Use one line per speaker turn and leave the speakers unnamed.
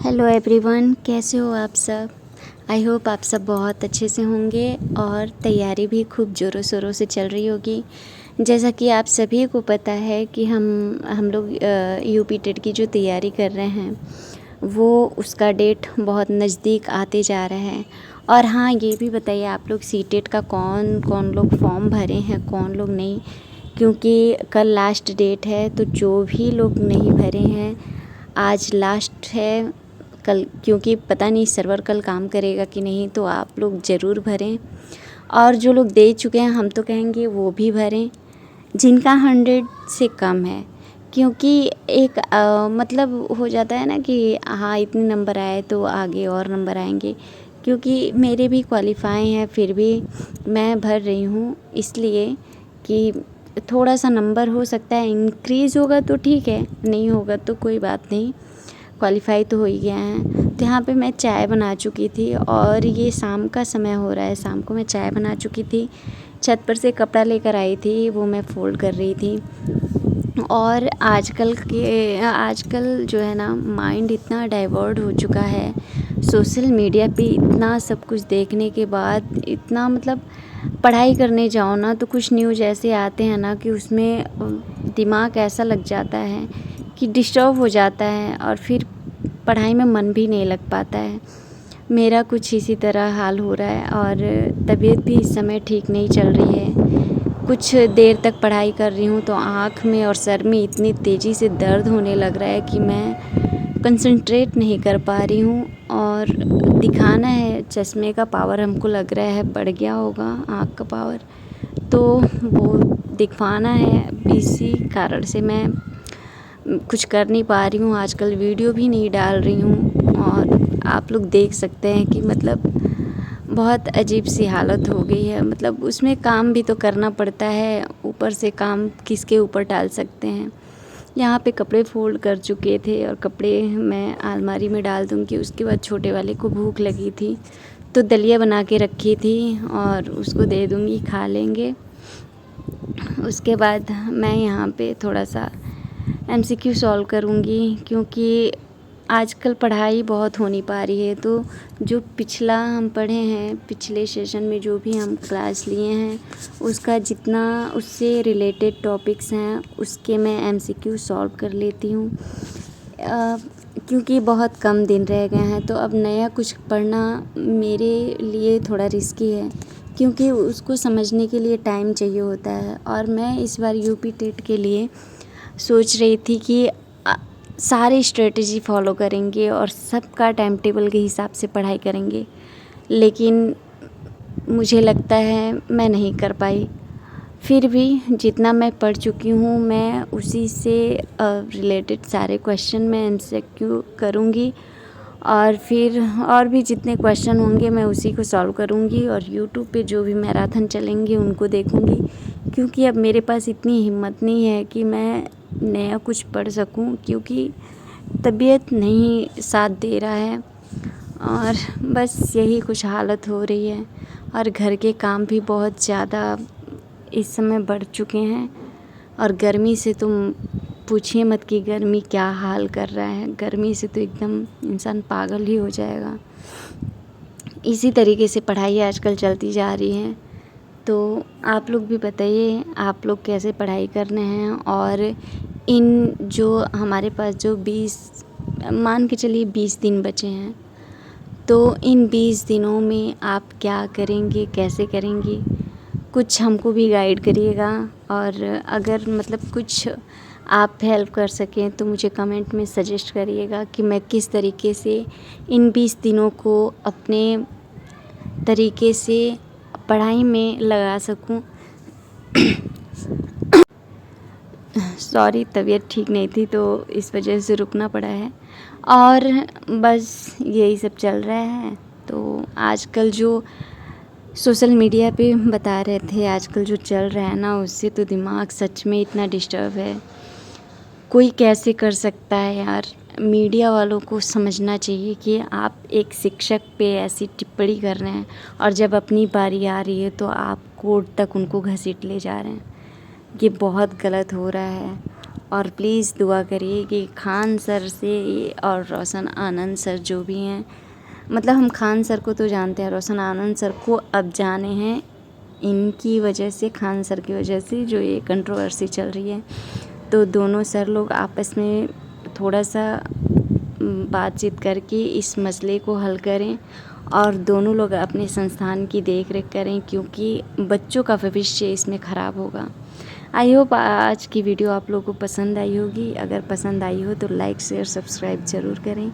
Hello everyone, कैसे हो आप सब। आई होप आप सब बहुत अच्छे से होंगे और तैयारी भी खूब ज़ोरों शोरों से चल रही होगी। जैसा कि आप सभी को पता है कि हम लोग यूपी टेट की जो तैयारी कर रहे हैं वो उसका डेट बहुत नज़दीक आते जा रहा है। और हाँ, ये भी बताइए आप लोग सी टेट का कौन कौन लोग फॉर्म भरे हैं, कौन लोग नहीं, क्योंकि कल लास्ट डेट है। तो जो भी लोग नहीं भरे हैं, आज लास्ट है कल, क्योंकि पता नहीं सर्वर कल काम करेगा कि नहीं, तो आप लोग ज़रूर भरें। और जो लोग दे चुके हैं, हम तो कहेंगे वो भी भरें जिनका 100 से कम है, क्योंकि एक मतलब हो जाता है ना कि हाँ इतने नंबर आए तो आगे और नंबर आएंगे। क्योंकि मेरे भी क्वालिफाई हैं, फिर भी मैं भर रही हूँ, इसलिए कि थोड़ा सा नंबर हो सकता है इंक्रीज़ होगा तो ठीक है, नहीं होगा तो कोई बात नहीं, क्वालिफाई तो हो ही गया है। तो यहाँ पे मैं चाय बना चुकी थी और ये शाम का समय हो रहा है, शाम को मैं चाय बना चुकी थी। छत पर से कपड़ा लेकर आई थी, वो मैं फ़ोल्ड कर रही थी। और आजकल जो है ना, माइंड इतना डाइवर्ट हो चुका है सोशल मीडिया पे। इतना सब कुछ देखने के बाद इतना मतलब पढ़ाई करने जाओ ना तो कुछ न्यूज़ ऐसे आते हैं ना कि उसमें दिमाग ऐसा लग जाता है कि डिस्टर्ब हो जाता है और फिर पढ़ाई में मन भी नहीं लग पाता है। मेरा कुछ इसी तरह हाल हो रहा है और तबीयत भी इस समय ठीक नहीं चल रही है। कुछ देर तक पढ़ाई कर रही हूँ तो आँख में और सर में इतनी तेज़ी से दर्द होने लग रहा है कि मैं कंसंट्रेट नहीं कर पा रही हूँ। और दिखाना है, चश्मे का पावर हमको लग रहा है बढ़ गया होगा, आँख का पावर, तो वो दिखवाना है। इसी कारण से मैं कुछ कर नहीं पा रही हूँ, आजकल वीडियो भी नहीं डाल रही हूँ। और आप लोग देख सकते हैं कि मतलब बहुत अजीब सी हालत हो गई है। मतलब उसमें काम भी तो करना पड़ता है, ऊपर से काम किसके ऊपर डाल सकते हैं। यहाँ पे कपड़े फ़ोल्ड कर चुके थे और कपड़े मैं अलमारी में डाल दूँगी। उसके बाद छोटे वाले को भूख लगी थी तो दलिया बना के रखी थी और उसको दे दूँगी, खा लेंगे। उसके बाद मैं यहाँ पे थोड़ा सा एमसीक्यू सॉल्व करूँगी, क्योंकि आजकल पढ़ाई बहुत हो नहीं पा रही है। तो जो पिछला हम पढ़े हैं, पिछले सेशन में जो भी हम क्लास लिए हैं, उसका जितना उससे रिलेटेड टॉपिक्स हैं उसके मैं एमसीक्यू सॉल्व कर लेती हूँ। क्योंकि बहुत कम दिन रह गए हैं तो अब नया कुछ पढ़ना मेरे लिए थोड़ा रिस्की है, क्योंकि उसको समझने के लिए टाइम चाहिए होता है। और मैं इस बार यूपी टेट के लिए सोच रही थी कि सारी स्ट्रेटजी फॉलो करेंगे और सबका टाइम टेबल के हिसाब से पढ़ाई करेंगे, लेकिन मुझे लगता है मैं नहीं कर पाई। फिर भी जितना मैं पढ़ चुकी हूँ, मैं उसी से रिलेटेड सारे क्वेश्चन मैं एमसीक्यू करूँगी और फिर और भी जितने क्वेश्चन होंगे मैं उसी को सॉल्व करूँगी। और यूट्यूब पे जो भी मैराथन चलेंगे उनको देखूँगी, क्योंकि अब मेरे पास इतनी हिम्मत नहीं है कि मैं नया कुछ पढ़ सकूं, क्योंकि तबीयत नहीं साथ दे रहा है। और बस यही कुछ हालत हो रही है। और घर के काम भी बहुत ज़्यादा इस समय बढ़ चुके हैं। और गर्मी से तुम पूछिए मत कि गर्मी क्या हाल कर रहा है। गर्मी से तो एकदम इंसान पागल ही हो जाएगा। इसी तरीके से पढ़ाई आजकल चलती जा रही है। तो आप लोग भी बताइए, आप लोग कैसे पढ़ाई कर रहे हैं। और इन जो हमारे पास जो 20 मान के चलिए 20 दिन बचे हैं, तो इन 20 दिनों में आप क्या करेंगे, कैसे करेंगी, कुछ हमको भी गाइड करिएगा। और अगर मतलब कुछ आप हेल्प कर सकें तो मुझे कमेंट में सजेस्ट करिएगा कि मैं किस तरीके से इन 20 दिनों को अपने तरीके से पढ़ाई में लगा सकूं। सॉरी, तबीयत ठीक नहीं थी तो इस वजह से रुकना पड़ा है। और बस यही सब चल रहा है। तो आजकल जो सोशल मीडिया पे बता रहे थे, आजकल जो चल रहा है ना, उससे तो दिमाग सच में इतना डिस्टर्ब है। कोई कैसे कर सकता है यार। मीडिया वालों को समझना चाहिए कि आप एक शिक्षक पे ऐसी टिप्पणी कर रहे हैं और जब अपनी बारी आ रही है तो आप कोर्ट तक उनको घसीट ले जा रहे हैं। ये बहुत गलत हो रहा है। और प्लीज़ दुआ करिए कि खान सर से और रोशन आनंद सर जो भी हैं, मतलब हम खान सर को तो जानते हैं, रोशन आनंद सर को अब जाने हैं इनकी वजह से, खान सर की वजह से जो ये कंट्रोवर्सी चल रही है। तो दोनों सर लोग आपस में थोड़ा सा बातचीत करके इस मसले को हल करें और दोनों लोग अपने संस्थान की देख रेख करें, क्योंकि बच्चों का भविष्य इसमें ख़राब होगा। आई होप आज की वीडियो आप लोगों को पसंद आई होगी। अगर पसंद आई हो तो लाइक शेयर सब्सक्राइब ज़रूर करें।